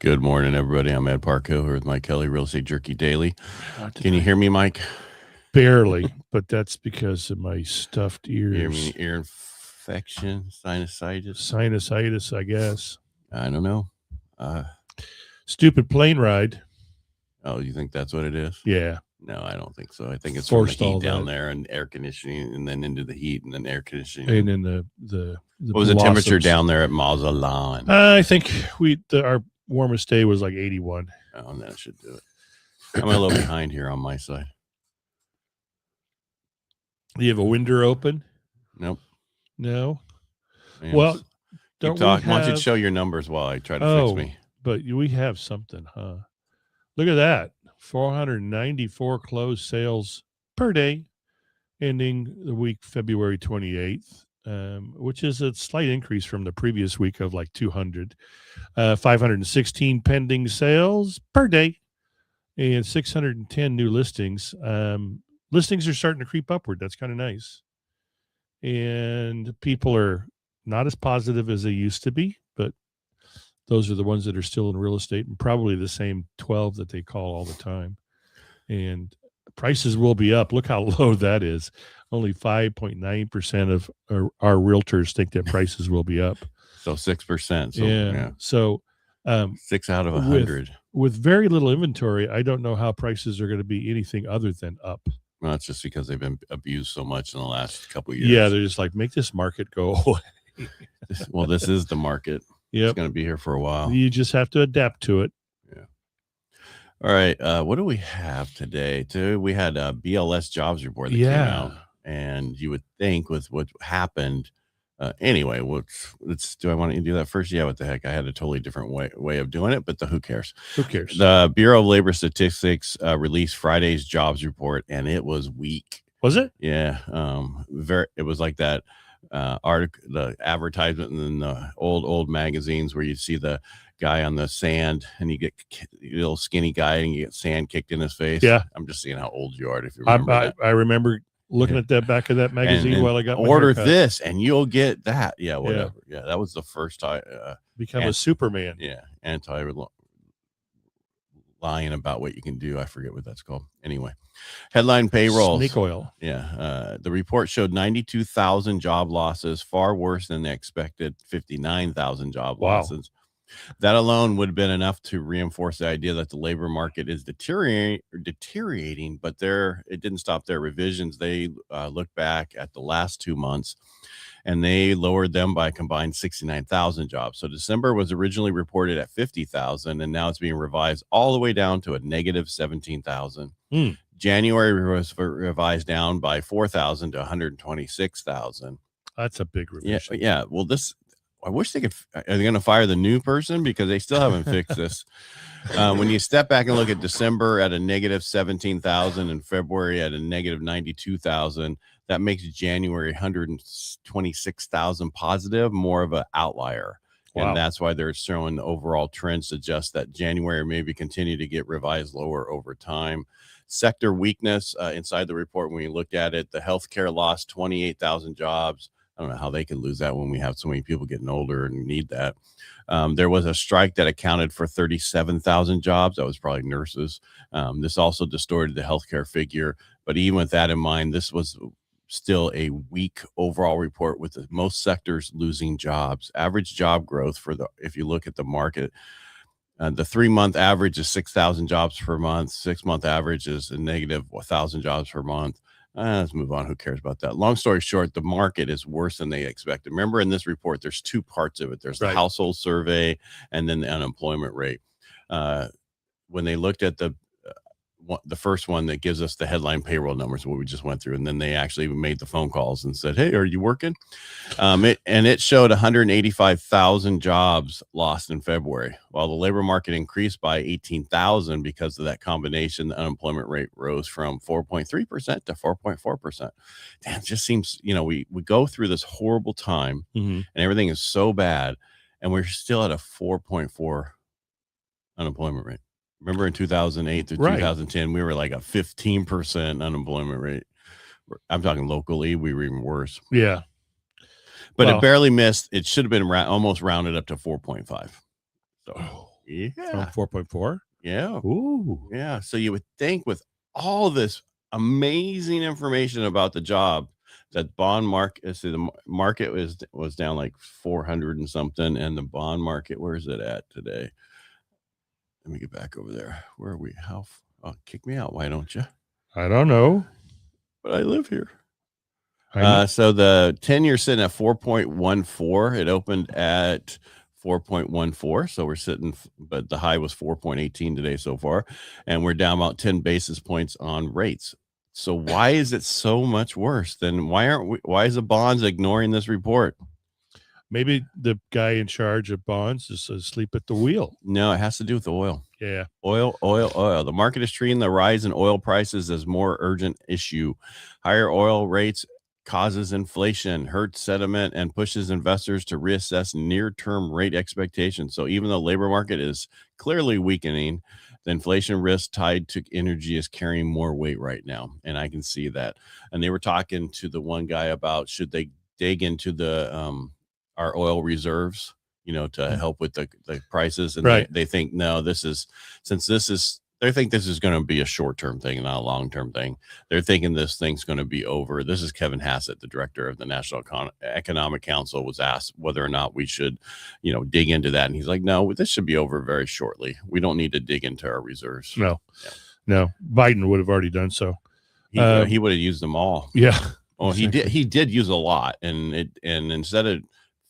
Good morning, everybody. I'm Ed Parcaut here with Mike Kelly, Real Estate Jerky Daily. Can you hear me, Mike? Barely, but that's because of my stuffed ears. You hear me? Ear infection, sinusitis? Sinusitis, I guess. I don't know. Stupid plane ride. Oh, you think that's what it is? Yeah. No, I don't think so. I think it's Forced from the all heat down that. there and air conditioning, and then into the heat and then air conditioning. And then the what was the temperature down there at Mazatlan? I think our warmest day was like 81. Oh, and that should do it. I'm a little behind here on my side. Do you have a window open? Nope. No. Man, Well, don't why don't you show your numbers while I try to fix me? But we have something, huh? Look at that. 494 closed sales per day, ending the week February 28th, which is a slight increase from the previous week of like 200. 516 pending sales per day and 610 new listings. Listings are starting to creep upward. That's kind of nice. And people are not as positive as they used to be, but those are the ones that are still in real estate, and probably the same 12 that they call all the time. And prices will be up. Look how low that is. Only 5.9% of our realtors think that prices will be up. So 6%. So, yeah. So 6 out of 100. With very little inventory, I don't know how prices are going to be anything other than up. Well, that's just because they've been abused so much in the last couple of years. Yeah, they're just like, make this market go away. Well, this is the market. Yep. It's going to be here for a while. You just have to adapt to it. Yeah. All right. What do we have today? We had a BLS jobs report that came out. And you would think with what happened, anyway, do I want to do that first? Yeah, what the heck? I had a totally different way of doing it, but who cares? Who cares? The Bureau of Labor Statistics released Friday's jobs report, and it was weak. Was it? Yeah. It was like that article, the advertisement in the old magazines where you see the guy on the sand and you get a little skinny guy and you get sand kicked in his face. Yeah. I'm just seeing how old you are. If you remember I remember looking at that back of that magazine and while I got my order haircut. This and you'll get that. Yeah, whatever. Yeah, that was the first time. Become a Superman. Yeah, lying about what you can do. I forget what that's called. Anyway, headline payrolls. Snake oil. Yeah. The report showed 92,000 job losses, far worse than they expected 59,000 job losses. That alone would have been enough to reinforce the idea that the labor market is deteriorating, but it didn't stop their revisions. They looked back at the last 2 months and they lowered them by a combined 69,000 jobs. So December was originally reported at 50,000 and now it's being revised all the way down to a negative 17,000. January was revised down by 4,000 to 126,000. That's a big revision. Yeah. Well, I wish they could. Are they going to fire the new person because they still haven't fixed this? When you step back and look at December at a negative 17,000 and February at a negative 92,000, that makes January 126,000 positive, more of an outlier. Wow. And that's why they're showing the overall trend suggests that January maybe continue to get revised lower over time. Sector weakness inside the report, when we looked at it, the healthcare lost 28,000 jobs. I don't know how they could lose that when we have so many people getting older and need that. There was a strike that accounted for 37,000 jobs. That was probably nurses. This also distorted the healthcare figure. But even with that in mind, this was still a weak overall report with most sectors losing jobs. Average job growth if you look at the market, the 3-month average is 6,000 jobs per month. 6-month average is a negative 1,000 jobs per month. Let's move on. Who cares about that? Long story short, the market is worse than they expected. Remember, in this report, there's 2 parts of it. There's the household survey and then the unemployment rate. When they looked at the first one that gives us the headline payroll numbers, what we just went through, and then they actually made the phone calls and said, hey, are you working? It showed 185,000 jobs lost in February, while the labor market increased by 18,000 because of that combination. The unemployment rate rose from 4.3% to 4.4%. Damn, it just seems, we go through this horrible time and everything is so bad and we're still at a 4.4 unemployment rate. Remember in 2008 to 2010, we were like a 15% unemployment rate. I'm talking locally. We were even worse. Yeah. But it barely missed. It should have been almost rounded up to 4.5. So Yeah. 4.4. Yeah. Ooh. Yeah. So you would think with all this amazing information about the job that bond market, so the market was down like 400 and something, and the bond market, where's it at today? Let me get back over there. Where are we? Kick me out. Why don't you? I don't know. But I live here. I know. So the 10-year sitting at 4.14. It opened at 4.14. So we're sitting, but the high was 4.18 today so far. And we're down about 10 basis points on rates. So why is it so much worse? Then why is the bonds ignoring this report? Maybe the guy in charge of bonds is asleep at the wheel. No, it has to do with oil. Yeah. Oil. The market is treating the rise in oil prices as more urgent issue. Higher oil rates causes inflation, hurts sentiment, and pushes investors to reassess near-term rate expectations. So even though labor market is clearly weakening, the inflation risk tied to energy is carrying more weight right now. And I can see that. And they were talking to the one guy about should they dig into our oil reserves, to help with the prices. And Right. they think, no, they think this is going to be a short-term thing, not a long-term thing. They're thinking this thing's going to be over. This is Kevin Hassett, the director of the National Economic Council, was asked whether or not we should, dig into that. And he's like, no, this should be over very shortly. We don't need to dig into our reserves. No. Biden would have already done so. He would have used them all. Yeah. Well, exactly. He did use a lot. And instead of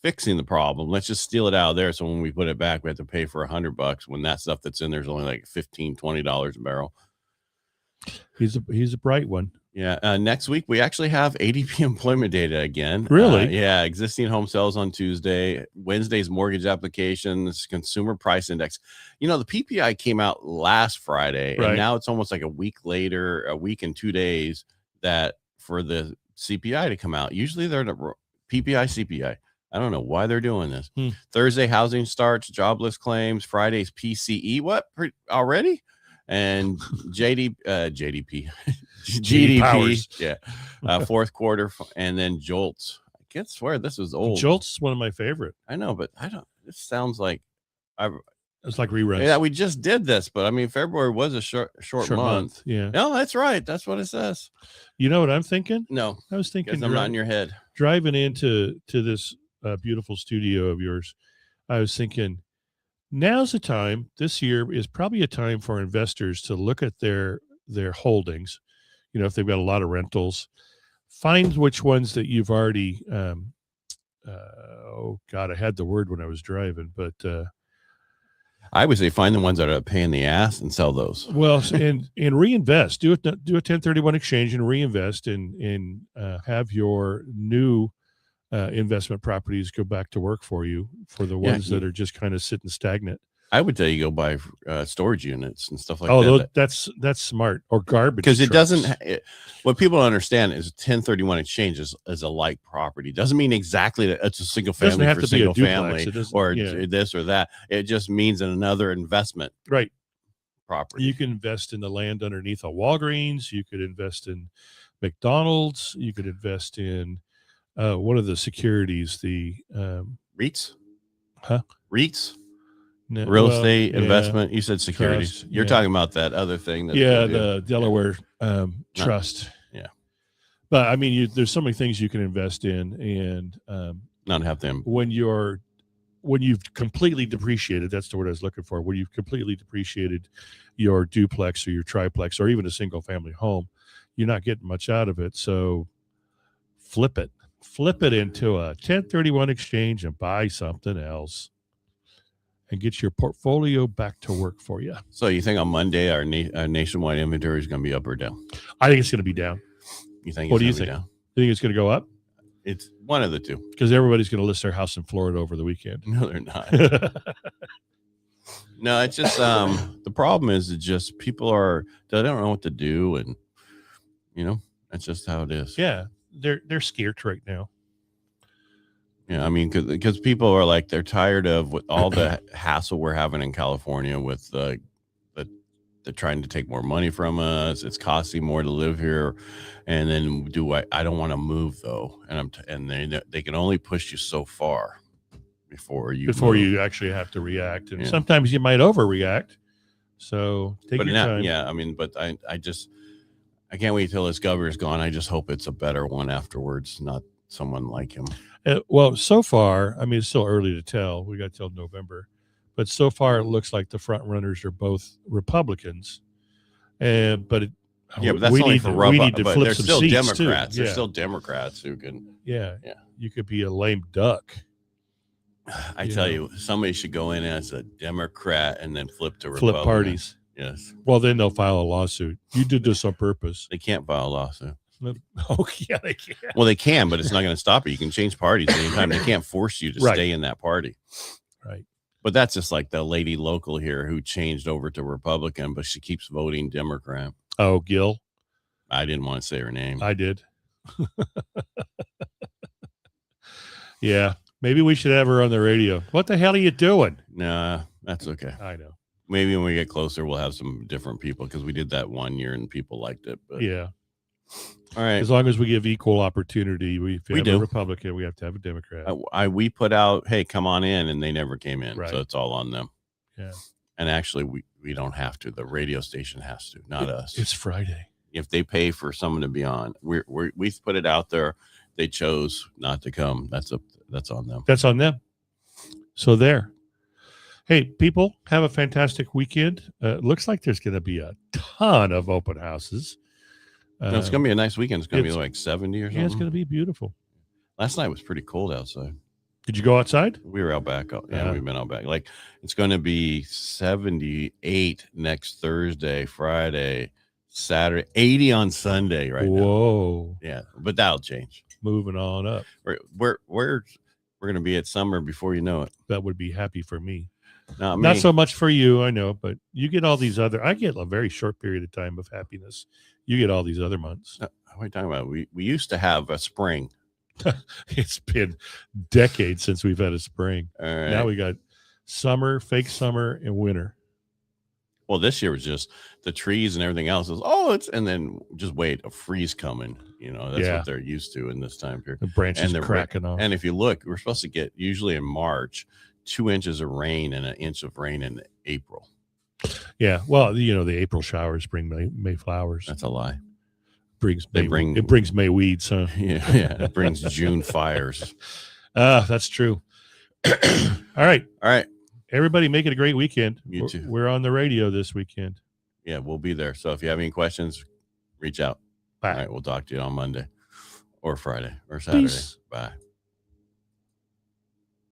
fixing the problem, let's just steal it out of there, so when we put it back we have to pay for $100 when that stuff that's in there's only like $15-20 a barrel. He's a bright one. Yeah. Next week we actually have ADP employment data again. Really? Yeah. Existing home sales on Tuesday. Wednesday's mortgage applications, consumer price index. The PPI came out last Friday, right. And now it's almost like a week and 2 days that for the CPI to come out. Usually they're the PPI CPI. I don't know why they're doing this. Thursday, housing starts, jobless claims. Friday's PCE. What? Already? And GDP. Yeah. Fourth quarter. And then JOLTS. I can't swear this was old. JOLTS is one of my favorite. I know, but it sounds like it's like reruns. Yeah, we just did this, but I mean, February was a short month. Yeah. No, that's right. That's what it says. You know what I'm thinking? No. I was thinking I'm not in your head. Driving into this beautiful studio of yours, I was thinking, now's the time. This year is probably a time for investors to look at their holdings. If they've got a lot of rentals, find which ones that you've already. Oh God, I had the word when I was driving, but I would say find the ones that are a pain in the ass and sell those. Well, and reinvest. Do a 1031 exchange and reinvest, and have your new investment properties go back to work for you, for the ones that are just kind of sitting stagnant. I would tell you go buy storage units and stuff like that. Oh, that's smart. Or garbage, because it doesn't. What people don't understand is 1031 exchange is a like property. Doesn't mean exactly that it's a single family for single family or this or that. It just means another investment. Right. Property. You can invest in the land underneath a Walgreens. You could invest in McDonald's. You could invest in one of the securities, the REITs. Huh? REITs. No, real estate investment. You said securities. Trust, You're talking about that other thing. The Delaware trust. Yeah. But I mean, there's so many things you can invest in, and not have them when you've completely depreciated. That's the word I was looking for. When you've completely depreciated your duplex or your triplex or even a single family home, you're not getting much out of it. So flip it into a 1031 exchange and buy something else. And get your portfolio back to work for you. So you think on Monday our nationwide inventory is going to be up or down? I think it's going to be down. You think? What do you think? Down? You think it's going to go up? It's one of the two. Because everybody's going to list their house in Florida over the weekend. No, they're not. No, it's just the problem is it just people they don't know what to do, and that's just how it is. Yeah, they're scared right now. Yeah, I mean, because people are like, they're tired of with all the hassle we're having in California with they're trying to take more money from us. It's costing more to live here, and then I don't want to move though, and they can only push you so far. before you actually have to react. And Yeah. sometimes you might overreact. So take But your now, time. yeah, I mean, but I can't wait till this governor's gone. I just hope it's a better one afterwards, not someone like him. Well, so far, I mean, it's still early to tell. We got till November, but so far it looks like the front runners are both Republicans. But that's we only need for to, rub. we need to But flip there's some still seats Democrats. too. There's Yeah. still Democrats who can. Yeah. Yeah. You could be a lame duck. I tell you, somebody should go in as a Democrat and then flip to Republican. Flip parties. Yes. Well, then they'll file a lawsuit. You did this on purpose. They can't file a lawsuit. Oh, yeah, they can. Well, they can, but it's not going to stop it. You can change parties anytime. They can't force you to stay in that party. Right. But that's just like the lady local here who changed over to Republican, but she keeps voting Democrat. Oh, Gil. I didn't want to say her name. I did. Yeah. Maybe we should have her on the radio. What the hell are you doing? Nah, that's okay. I know. Maybe when we get closer, we'll have some different people because we did that one year and people liked it. But yeah. All right. As long as we give equal opportunity, we have do. a Republican, we have to have a Democrat. We put out, hey, come on in, and they never came in. Right. So it's all on them. Yeah. And actually, we don't have to. The radio station has to, not us. It's Friday. If they pay for someone to be on, we put it out there. They chose not to come. That's on them. That's on them. So there. Hey, people, have a fantastic weekend. Looks like there's going to be a ton of open houses. No, it's going to be a nice weekend. It's going to be like 70 or something. Yeah, it's going to be beautiful. Last night was pretty cold outside. Did you go outside? We were out back. Yeah, we've been out back. Like, it's going to be 78 next Thursday, Friday, Saturday, 80 on Sunday right now. Whoa. Yeah, but that'll change. Moving on up. We're going to be at summer before you know it. That would be happy for me. Not so much for you, I know, but you get all these other. I get a very short period of time of happiness. You get all these other months. What are you talking about? We used to have a spring. It's been decades since we've had a spring. All right. Now we got summer, fake summer, and winter. Well, this year was just the trees and everything else. And then just wait, a freeze coming. That's what they're used to in this time period. The branches cracking off. And if you look, we're supposed to get usually in March 2 inches of rain and 1 inch of rain in April. Yeah, well, the April showers bring May flowers. That's a lie. It brings May weeds, huh? Yeah, it brings June fires. That's true. All right. Everybody, make it a great weekend. You too. We're on the radio this weekend. Yeah, we'll be there. So if you have any questions, reach out. Bye. All right, we'll talk to you on Monday or Friday or Saturday. Peace. Bye.